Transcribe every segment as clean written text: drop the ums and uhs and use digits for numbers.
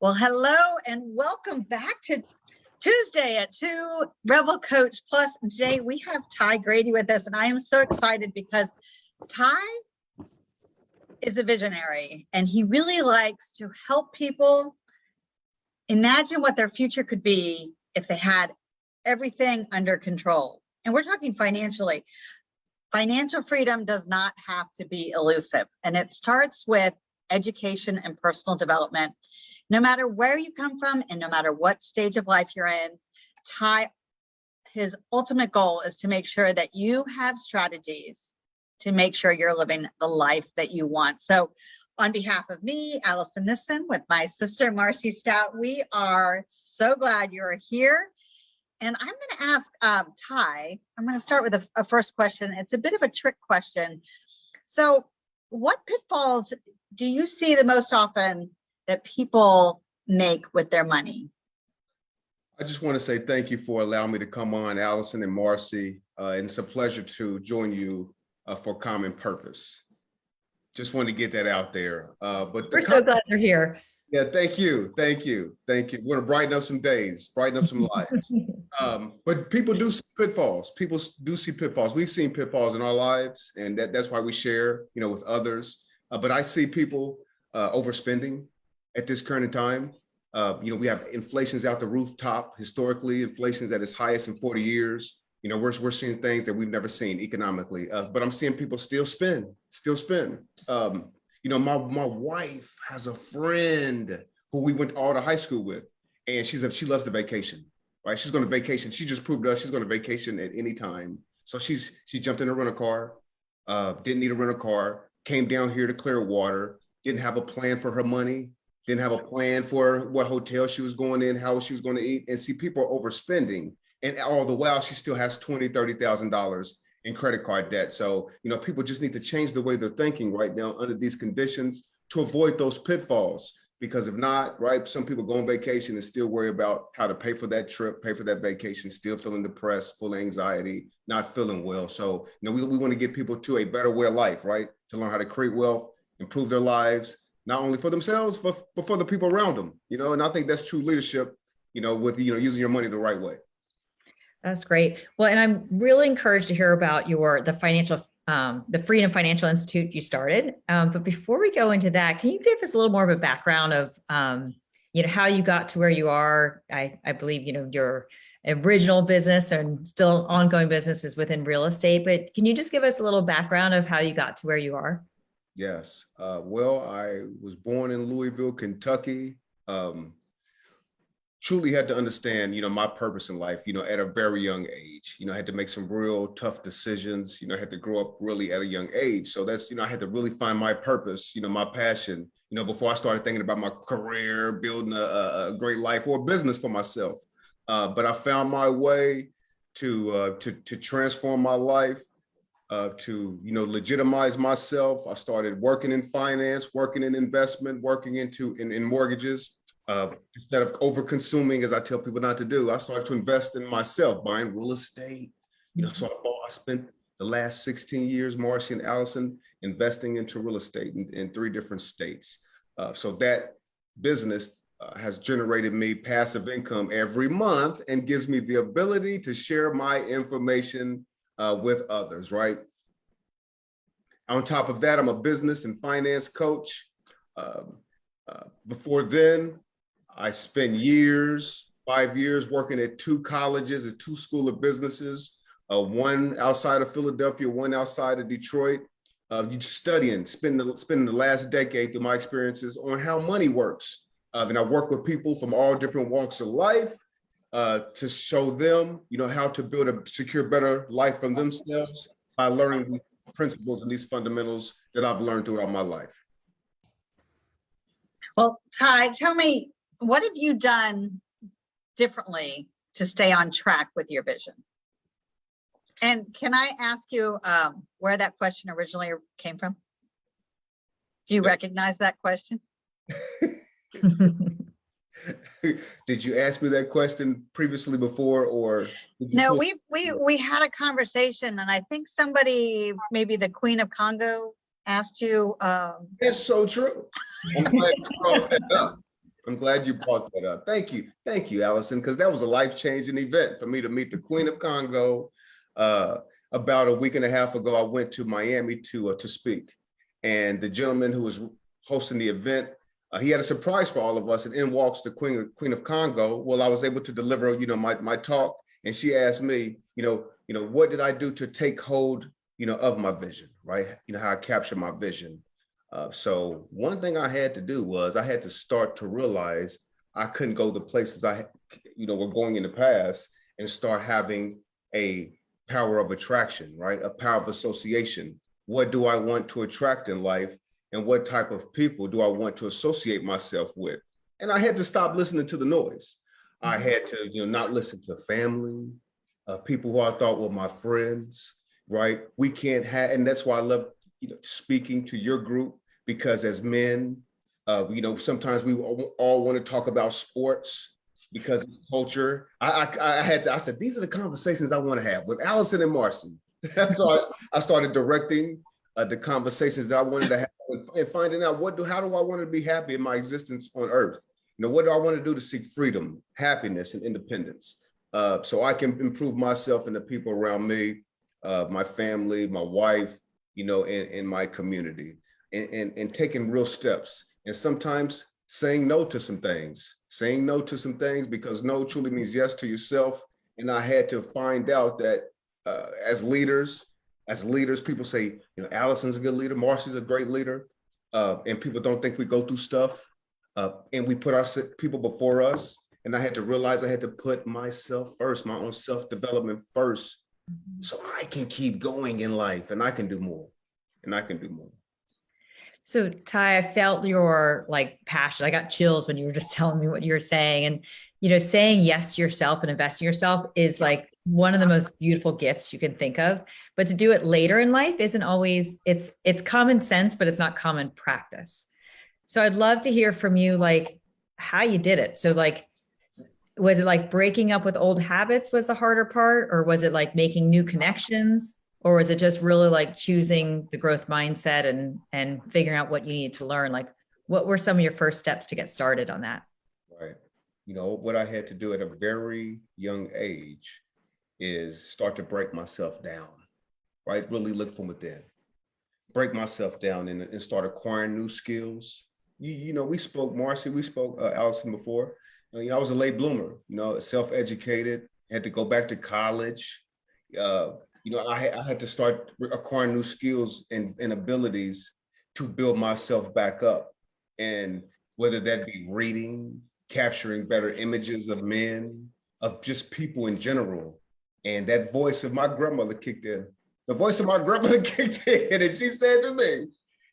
Well, hello and welcome back to Tuesday at 2 RevelCoach Plus. And today we have Ty Grady with us. And I am so excited because Ty is a visionary and he really likes to help people imagine what their future could be if they had everything under control. And we're talking financially. Financial freedom does not have to be elusive. And it starts with education and personal development. No matter where you come from and no matter what stage of life you're in, Ty, his ultimate goal is to make sure that you have strategies to make sure you're living the life that you want. So on behalf of me, Alison Nissen, with my sister, Marcy Stoudt, we are so glad you're here. And I'm going to ask Ty, I'm going to start with a first question. It's a bit of a trick question. So what pitfalls do you see the most often that people make with their money? I just want to say thank you for allowing me to come on, Alison and Marcy. And it's a pleasure to join you for Common Purpose. Just wanted to get that out there. But we're so glad you're here. Yeah, thank you. Thank you. Thank you. We're going to brighten up some days, brighten up some lives. But people do see pitfalls. People do see pitfalls. We've seen pitfalls in our lives, and that's why we share, with others. But I see people overspending at this current time. We have inflation's out the rooftop. Historically, inflation's at its highest in 40 years. We're seeing things that we've never seen economically. But I'm seeing people still spend. My wife has a friend who we went all to high school with, and she loves the vacation, right? She's going to vacation. She just proved to us she's going to vacation at any time. So she jumped in a rental car, didn't need a rental car, came down here to Clearwater, didn't have a plan for her money, didn't have a plan for what hotel she was going in, how she was going to eat. And see, people are overspending. And all the while, she still has $20,000, $30,000 in credit card debt. So, people just need to change the way they're thinking right now under these conditions to avoid those pitfalls. Because if not, right, some people go on vacation and still worry about how to pay for that trip, pay for that vacation, still feeling depressed, full of anxiety, not feeling well. So, we want to get people to a better way of life, right? To learn how to create wealth, improve their lives, not only for themselves, but for the people around them, and I think that's true leadership, with, using your money the right way. That's great. Well, and I'm really encouraged to hear about the Freedom Financial Institute you started. But before we go into that, can you give us a little more of a background of, how you got to where you are? I believe, your original business and still ongoing business is within real estate, but can you just give us a little background of how you got to where you are? Yes. Well, I was born in Louisville, Kentucky. Truly had to understand, my purpose in life, at a very young age. I had to make some real tough decisions. I had to grow up really at a young age. So that's, I had to really find my purpose, my passion, before I started thinking about my career, building a great life or a business for myself. But I found my way to transform my life, to legitimize myself. I started working in finance, working in investment, working in mortgages. Instead of over-consuming, as I tell people not to do, I started to invest in myself, buying real estate. So I spent the last 16 years, Marcy and Alison, investing into real estate in 3 different states. So that business has generated me passive income every month and gives me the ability to share my information with others, right? On top of that, I'm a business and finance coach. Before then, I spent 5 years working at 2 colleges, at 2 schools of businesses, one outside of Philadelphia, one outside of Detroit, spending the last decade through my experiences on how money works. And I work with people from all different walks of life to show them, how to build a secure, better life for themselves by learning these principles and these fundamentals that I've learned throughout my life. Well, Ty, tell me, what have you done differently to stay on track with your vision? And can I ask you where that question originally came from? Do you recognize that question? Did you ask me that question previously before, or? No, we had a conversation, and I think somebody, maybe the Queen of Congo, asked you. That's so true. I'm glad you brought that up. I'm glad you brought that up. Thank you, Alison, because that was a life-changing event for me to meet the Queen of Congo. About a week and a half ago, I went to Miami to speak, and the gentleman who was hosting the event, he had a surprise for all of us, and in walks the Queen of Congo. Well, I was able to deliver, my talk, and she asked me, what did I do to take hold, of my vision, right? How I capture my vision. So one thing I had to do was I had to start to realize I couldn't go the places I, were going in the past, and start having a power of attraction, right? A power of association. What do I want to attract in life? And what type of people do I want to associate myself with? And I had to stop listening to the noise. I had to, not listen to family, people who I thought were my friends, right? We can't have, and that's why I love, speaking to your group, because as men, sometimes we all want to talk about sports because of culture. I said, these are the conversations I want to have with Alison and Marcy. So I started directing the conversations that I wanted to have, and finding out how do I want to be happy in my existence on earth? What do I want to do to seek freedom, happiness, and independence? So I can improve myself and the people around me, my family, my wife, and my community, and taking real steps. And sometimes saying no to some things, because no truly means yes to yourself. And I had to find out that as leaders, people say, Alison's a good leader, Marcy's a great leader. And people don't think we go through stuff, and we put our people before us. And I had to realize I had to put myself first, my own self-development first, so I can keep going in life, and I can do more, So Ty, I felt your passion. I got chills when you were just telling me what you were saying. And, saying yes to yourself and investing in yourself is one of the most beautiful gifts you can think of. But to do it later in life isn't always, it's common sense, but it's not common practice. So I'd love to hear from you, how you did it. So was it breaking up with old habits was the harder part? Or was it making new connections? Or was it just really choosing the growth mindset and figuring out what you needed to learn? What were some of your first steps to get started on that? Right. What I had to do at a very young age is start to break myself down, right? Really look from within, break myself down, and start acquiring new skills. We spoke, Marcy, Alison before. I was a late bloomer, self-educated, had to go back to college. I had to start acquiring new skills and abilities to build myself back up. And whether that be reading, capturing better images of men, of just people in general. And that voice of my grandmother kicked in. The voice of my grandmother kicked in, and she said to me,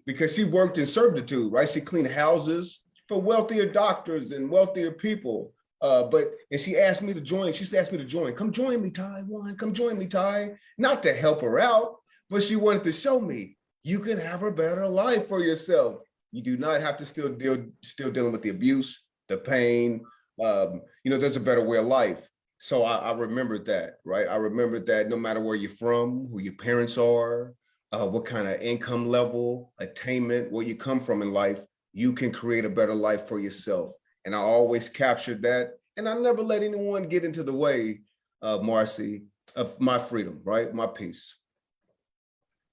because she worked in servitude, right? She cleaned houses for wealthier doctors and wealthier people. And she asked me to join. She asked me to join. Come join me, Ty. Come join me, Ty. Not to help her out, but she wanted to show me you can have a better life for yourself. You do not have to still dealing with the abuse, the pain. There's a better way of life. So I remembered that, right? I remembered that no matter where you're from, who your parents are, what kind of income level, attainment, where you come from in life, you can create a better life for yourself. And I always captured that. And I never let anyone get into the way, Marcy, of my freedom, right? My peace.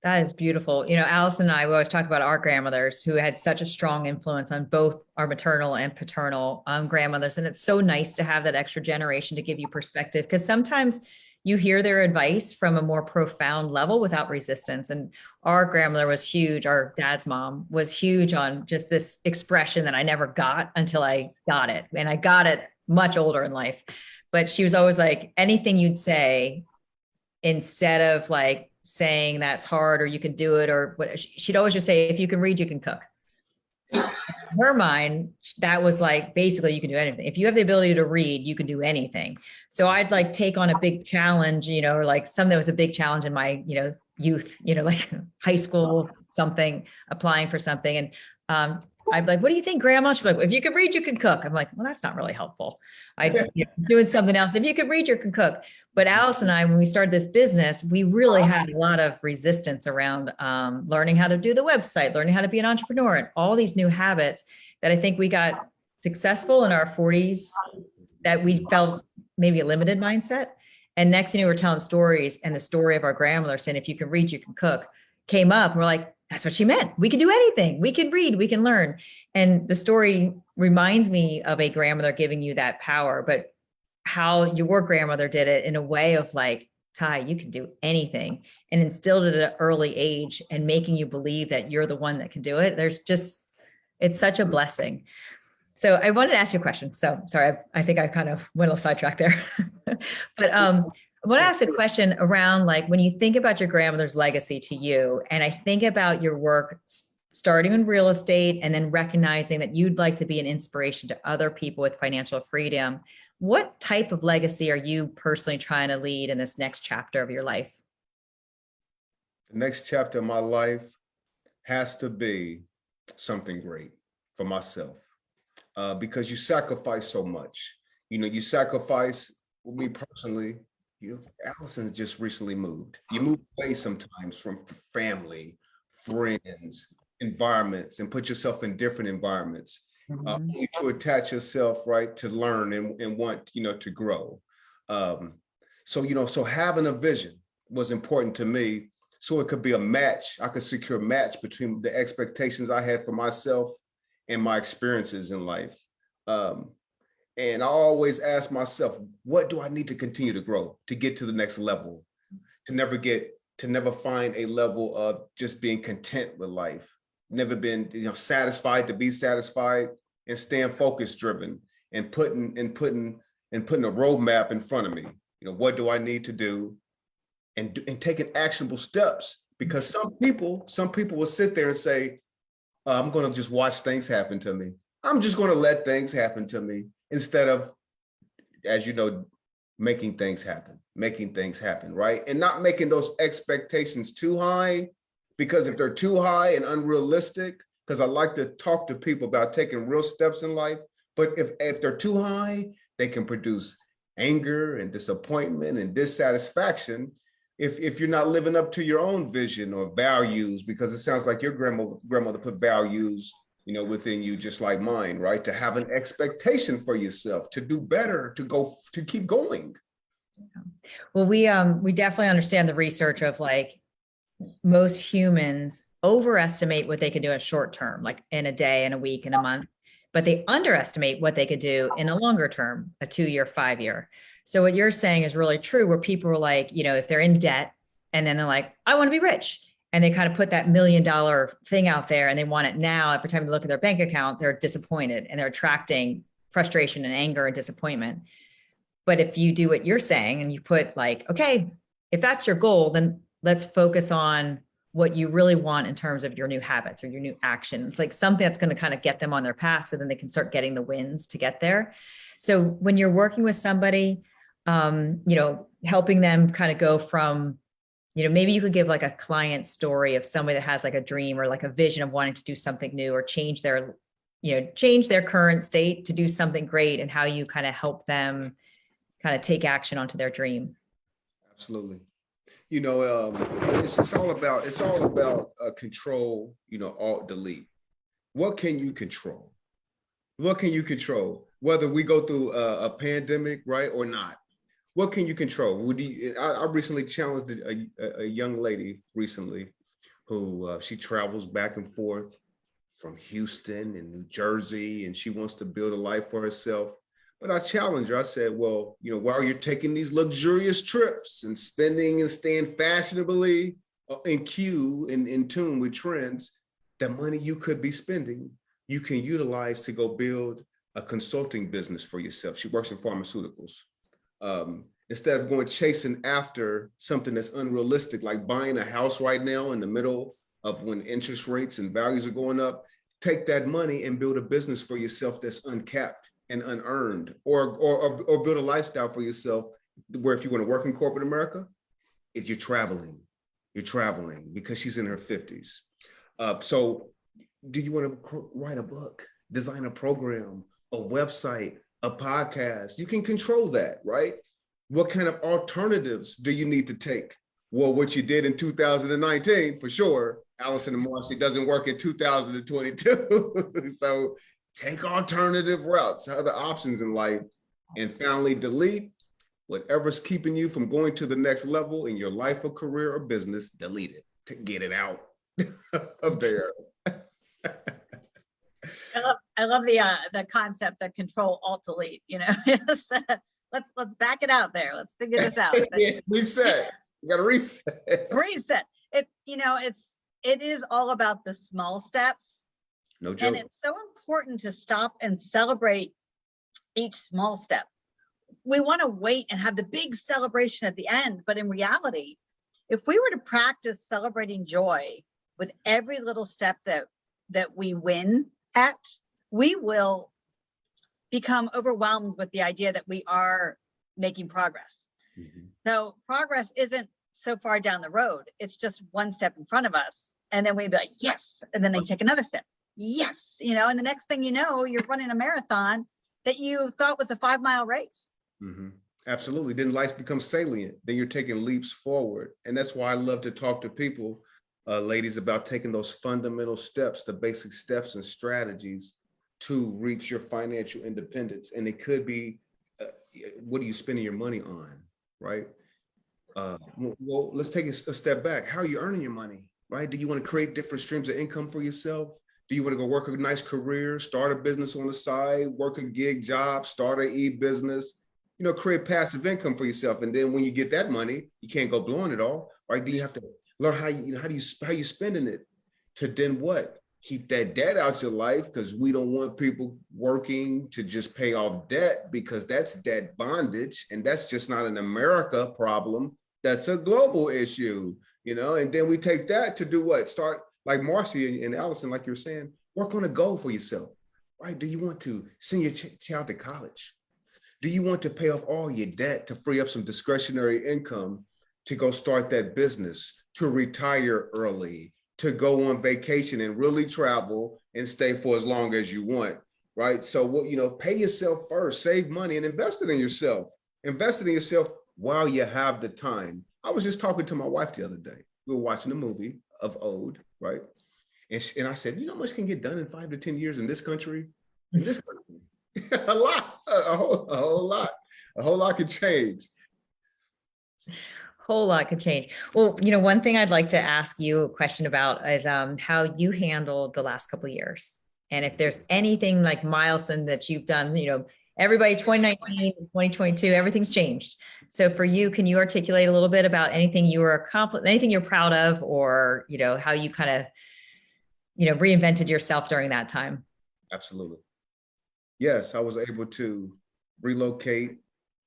That is beautiful. Alison and I, we always talk about our grandmothers who had such a strong influence on both our maternal and paternal grandmothers. And it's so nice to have that extra generation to give you perspective, because sometimes you hear their advice from a more profound level without resistance. And our grandmother was huge. Our dad's mom was huge on just this expression that I never got until I got it. And I got it much older in life. But she was always anything you'd say, instead of saying that's hard or you can do it, or what, she'd always just say, if you can read, you can cook. In her mind, that was basically you can do anything. If you have the ability to read, you can do anything. So I'd take on a big challenge, or something that was a big challenge in my, youth, high school, something, applying for something. And I'd be what do you think, Grandma? She's if you can read, you can cook. I'm well, that's not really helpful. Doing something else. If you can read, you can cook. But Alice and I, when we started this business, we really had a lot of resistance around learning how to do the website, learning how to be an entrepreneur, and all these new habits that I think we got successful in our 40s that we felt maybe a limited mindset. And next thing you know, we're telling stories, and the story of our grandmother saying, if you can read, you can cook, came up. And we're like, that's what she meant. We can do anything. We can read, we can learn. And the story reminds me of a grandmother giving you that power, but how your grandmother did it in a way of like, Ty, you can do anything, and instilled it at an early age and making you believe that you're the one that can do it. It's such a blessing. So I wanted to ask you a question. So sorry, I think I kind of went a little sidetracked there. But I want to ask a question around, like, when you think about your grandmother's legacy to you, and I think about your work starting in real estate and then recognizing that you'd like to be an inspiration to other people with financial freedom, what type of legacy are you personally trying to lead in this next chapter of your life? The next chapter of my life has to be something great for myself, because you sacrifice so much. You sacrifice, with me personally, Alison just recently moved. You move away sometimes from family, friends, environments, and put yourself in different environments. Only to attach yourself, right, to learn and want, to grow. So having a vision was important to me, so it could be a match. I could secure a match between the expectations I had for myself and my experiences in life. And I always ask myself, what do I need to continue to grow to get to the next level, to never find a level of just being content with life, never been satisfied to be satisfied, and staying focus driven and putting a roadmap in front of me. What do I need to do, and taking actionable steps, because some people will sit there and say, I'm going to just watch things happen to me. I'm just going to let things happen to me, instead of, as you know, making things happen, right? And not making those expectations too high, because if they're too high and unrealistic, because I like to talk to people about taking real steps in life, but if they're too high, they can produce anger and disappointment and dissatisfaction if you're not living up to your own vision or values, because it sounds like your grandmother put values, within you, just like mine, right? To have an expectation for yourself, to do better, to keep going. Well, we definitely understand the research of, like, most humans overestimate what they can do in short term, like in a day, in a week, in a month, but they underestimate what they could do in a longer term, a 2-year, 5-year. So what you're saying is really true, where people are like, if they're in debt and then they're like, I want to be rich. And they kind of put that $1 million thing out there and they want it now. Every time they look at their bank account, they're disappointed and they're attracting frustration and anger and disappointment. But if you do what you're saying and you put, like, okay, if that's your goal, then let's focus on what you really want in terms of your new habits or your new action. It's like something that's going to kind of get them on their path, so then they can start getting the wins to get there. So when you're working with somebody, helping them kind of go from, maybe you could give like a client story of somebody that has like a dream or like a vision of wanting to do something new or change their current state to do something great, and how you kind of help them kind of take action onto their dream. Absolutely. It's all about control, alt delete. What can you control? Whether we go through a pandemic, right, or not? What can you control? I recently challenged a young lady recently who she travels back and forth from Houston and New Jersey, and she wants to build a life for herself. But I challenged her. I said, well, while you're taking these luxurious trips and spending and staying fashionably in tune with trends, the money you could be spending, you can utilize to go build a consulting business for yourself. She works in pharmaceuticals. Instead of going chasing after something that's unrealistic, like buying a house right now in the middle of when interest rates and values are going up, take that money and build a business for yourself that's uncapped and unearned, or build a lifestyle for yourself where if you want to work in corporate America, if you're traveling, because she's in her 50s. So do you want to write a book, design a program, a website, a podcast? You can control that, right? What kind of alternatives do you need to take? Well, what you did in 2019, for sure, Alison and Marcy, doesn't work in 2022. So take alternative routes, other options in life, and finally delete whatever's keeping you from going to the next level in your life or career or business. Delete it to get it out of there. I love the concept of control alt delete, let's back it out there. Let's figure this out. Reset. You got to reset. Reset. It is all about the small steps. No joke. And it's so important to stop and celebrate each small step. We want to wait and have the big celebration at the end, but in reality, if we were to practice celebrating joy with every little step that we win at, we will become overwhelmed with the idea that we are making progress. Mm-hmm. So progress isn't so far down the road. It's just one step in front of us. And then we'd be like, yes. And then they take another step. Yes. And the next thing you know, you're running a marathon that you thought was a 5-mile race. Mm-hmm. Absolutely. Then life becomes salient. Then you're taking leaps forward. And that's why I love to talk to people, ladies, about taking those fundamental steps, the basic steps and strategies to reach your financial independence. And it could be, what are you spending your money on, right? Well, let's take a step back. How are you earning your money, right? Do you want to create different streams of income for yourself? Do you want to go work a nice career, start a business on the side, work a gig job, start an e-business, create passive income for yourself? And then when you get that money, you can't go blowing it all, right? Do you have to learn how you spending it to then what? Keep that debt out your life, because we don't want people working to just pay off debt, because that's debt bondage. And that's just not an America problem. That's a global issue, and then we take that to do what? Start like Marcy and Alison, like you're saying, work on a goal for yourself, right? Do you want to send your child to college? Do you want to pay off all your debt to free up some discretionary income to go start that business, to retire early, to go on vacation and really travel and stay for as long as you want, right? So pay yourself first, save money and invest it in yourself. Invest it in yourself while you have the time. I was just talking to my wife the other day. We were watching a movie of old, right? And I said, how much can get done in 5 to 10 years in this country? In this country, a lot, a whole lot could change. Whole lot could change. Well, one thing I'd like to ask you a question about is how you handled the last couple of years. And if there's anything like milestone that you've done, everybody 2019, 2022, everything's changed. So for you, can you articulate a little bit about anything you were accomplished, anything you're proud of, or, how you kind of, reinvented yourself during that time? Absolutely. Yes, I was able to relocate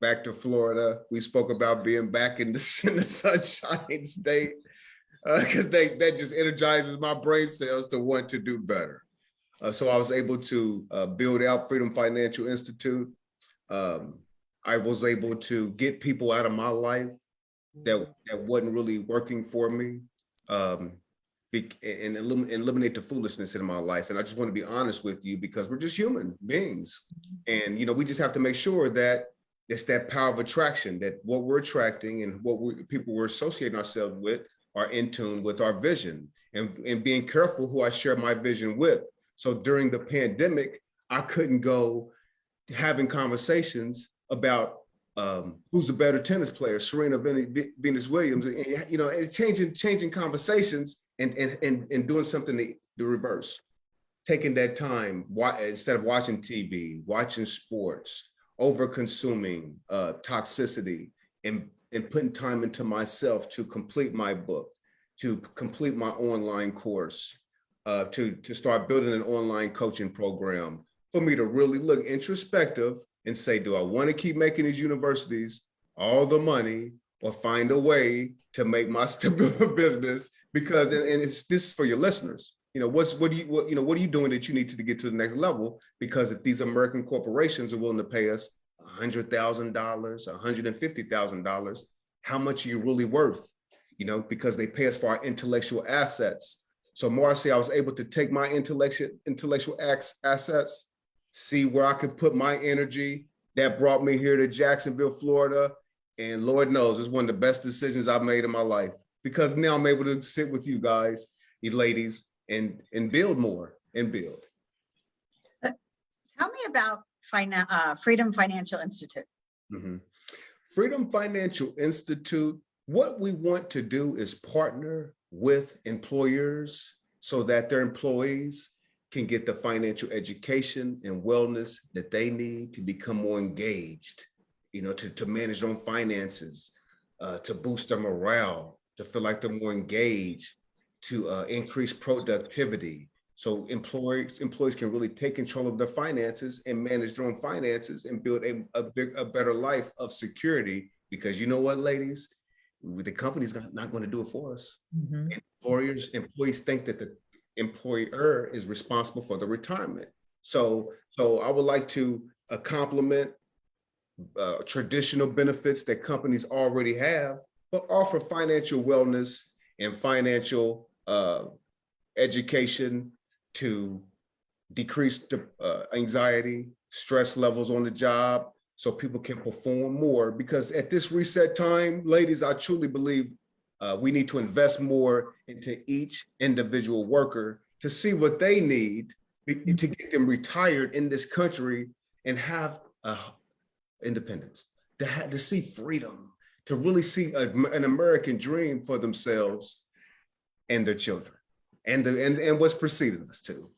back to Florida. We spoke about being back in the sunshine state, because that just energizes my brain cells to want to do better. So I was able to build out Freedom Financial Institute. I was able to get people out of my life that wasn't really working for me, and eliminate the foolishness in my life. And I just want to be honest with you, because we're just human beings. And, we just have to make sure that it's that power of attraction, that what we're attracting and what people we're associating ourselves with are in tune with our vision, and being careful who I share my vision with. So during the pandemic, I couldn't go having conversations about who's a better tennis player, Serena Venus Williams, and changing conversations and doing something the reverse, taking that time, instead of watching TV, watching sports, over consuming toxicity, and putting time into myself to complete my book, to complete my online course, to start building an online coaching program, for me to really look introspective and say, do I want to keep making these universities all the money, or find a way to make my business? Because, and this is for your listeners, what are you doing that you need to get to the next level? Because if these American corporations are willing to pay us $100,000, $150,000, how much are you really worth? Because they pay us for our intellectual assets. So Marcy, I was able to take my intellectual assets, see where I could put my energy. That brought me here to Jacksonville, Florida. And Lord knows, it's one of the best decisions I've made in my life, because now I'm able to sit with you guys, you ladies, and build more and build. Tell me about Freedom Financial Institute. Mhm. Freedom Financial Institute, what we want to do is partner with employers so that their employees can get the financial education and wellness that they need to become more engaged, to manage their own finances, to boost their morale, to feel like they're more engaged, to increase productivity. So employees can really take control of their finances and manage their own finances and build a better life of security. Because you know what, ladies, the company's not going to do it for us. Mhm. Employees think that the employer is responsible for the retirement. So I would like to compliment traditional benefits that companies already have, but offer financial wellness and financial education to decrease the anxiety, stress levels on the job, so people can perform more. Because at this reset time, ladies, I truly believe we need to invest more into each individual worker to see what they need to get them retired in this country and have independence, to see freedom, to really see an American dream for themselves and their children, and what's preceding us too.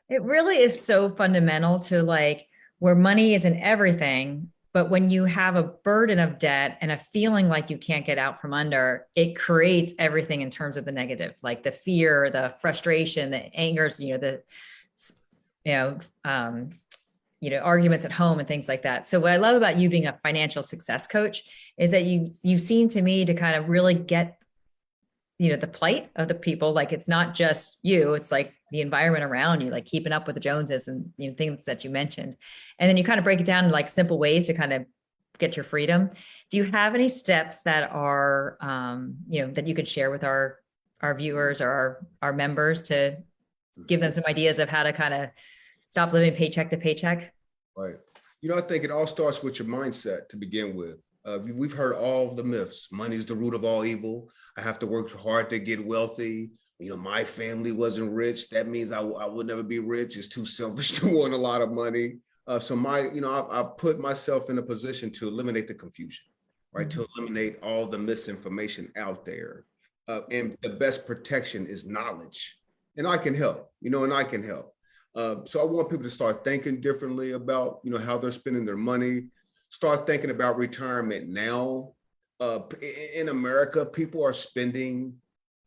It really is so fundamental to like where money isn't everything, but when you have a burden of debt and a feeling like you can't get out from under, it creates everything in terms of the negative, like the fear, the frustration, the angers, arguments at home and things like that. So what I love about you being a financial success coach is that you seem to me to kind of really get the plight of the people. Like it's not just you, it's like the environment around you, like keeping up with the Joneses and things that you mentioned. And then you kind of break it down in like simple ways to kind of get your freedom. Do you have any steps that are, that you could share with our viewers or our members to give them some ideas of how to kind of stop living paycheck to paycheck? Right. I think it all starts with your mindset to begin with. We've heard all the myths. Money is the root of all evil. I have to work hard to get wealthy. My family wasn't rich. That means I would never be rich. It's too selfish to want a lot of money. I put myself in a position to eliminate the confusion, right? Mm-hmm. To eliminate all the misinformation out there. And the best protection is knowledge. And I can help, and I can help. So I want people to start thinking differently about, how they're spending their money. Start thinking about retirement now. In America, people are spending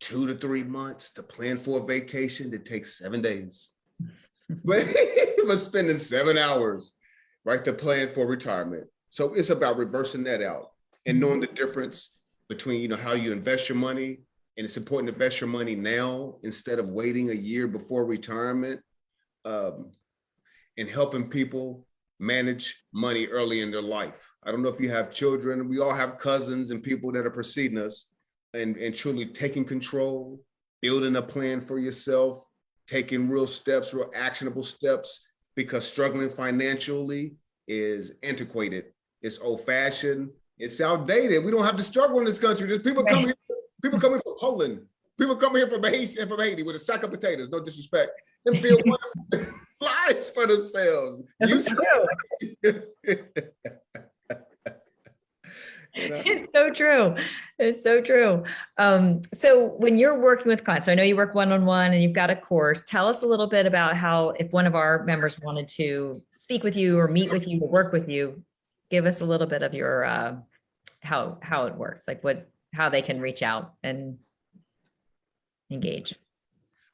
2 to 3 months to plan for a vacation that takes 7 days. But spending 7 hours, right, to plan for retirement. So it's about reversing that out and knowing the difference between, how you invest your money. And it's important to invest your money now instead of waiting a year before retirement, and helping people manage money early in their life. I don't know if you have children. We all have cousins and people that are preceding us, and truly taking control, building a plan for yourself, taking real steps, real actionable steps, because struggling financially is antiquated. It's old fashioned. It's outdated. We don't have to struggle in this country. There's people coming here, people coming from Poland, people coming here from Haiti with a sack of potatoes, no disrespect, and build wonderful lives for themselves. It's so true. It's so true. So when you're working with clients, so I know you work one-on-one and you've got a course. Tell us a little bit about how, if one of our members wanted to speak with you or meet with you or work with you, give us a little bit of your how it works, like how they can reach out and engage.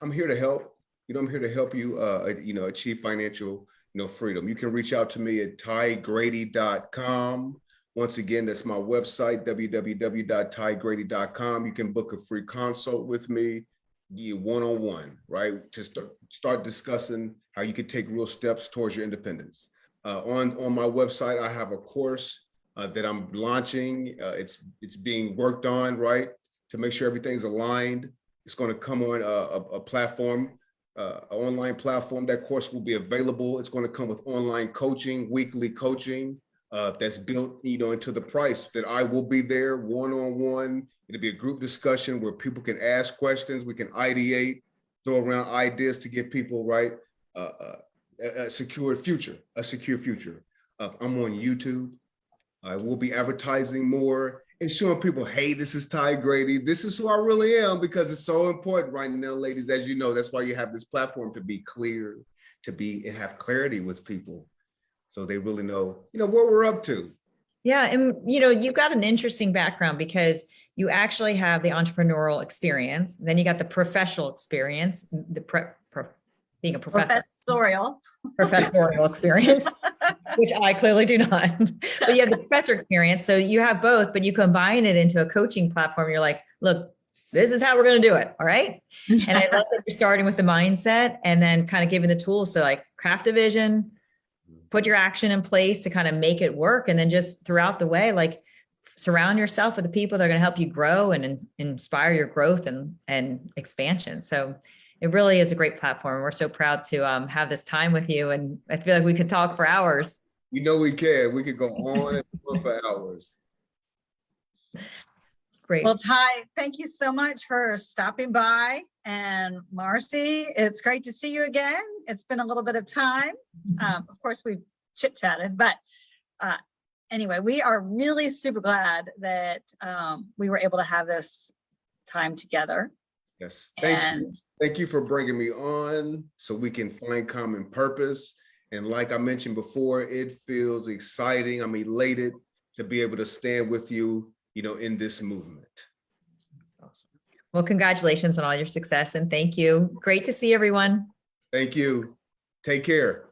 I'm here to help. I'm here to help you, achieve financial, freedom. You can reach out to me at tygrady.com. Once again, that's my website, www.tygrady.com. You can book a free consult with me, one-on-one, right? To start discussing how you can take real steps towards your independence. On my website, I have a course that I'm launching. It's being worked on, right? To make sure everything's aligned. It's going to come on a platform, an online platform. That course will be available. It's going to come with online coaching, weekly coaching. That's built, into the price that I will be there one-on-one. It'll be a group discussion where people can ask questions. We can ideate, throw around ideas to get people right, a secure future. I'm on YouTube. I will be advertising more and showing people, hey, this is Ty Grady. This is who I really am, because it's so important right now, ladies. As you know, that's why you have this platform, to be clear, and have clarity with people, so they really know, what we're up to. Yeah. And, you've got an interesting background because you actually have the entrepreneurial experience. Then you got the professional experience, being a professor. Professorial experience, which I clearly do not. But you have the professor experience. So you have both, but you combine it into a coaching platform. You're like, look, this is how we're going to do it. All right. And I love that you're starting with the mindset and then kind of giving the tools to like craft a vision, put your action in place to kind of make it work. And then just throughout the way, like surround yourself with the people that are going to help you grow and inspire your growth and expansion. So it really is a great platform. We're so proud to have this time with you. And I feel like we could talk for hours. We can. We could go on and on for hours. It's great. Well, Ty, thank you so much for stopping by. And Marcy, it's great to see you again. It's been a little bit of time. Of course, we've chit-chatted, but anyway, we are really super glad that we were able to have this time together. Yes. Thank you. Thank you for bringing me on so we can find common purpose. And like I mentioned before, it feels exciting. I'm elated to be able to stand with you, in this movement. Awesome. Well, congratulations on all your success and thank you. Great to see everyone. Thank you. Take care.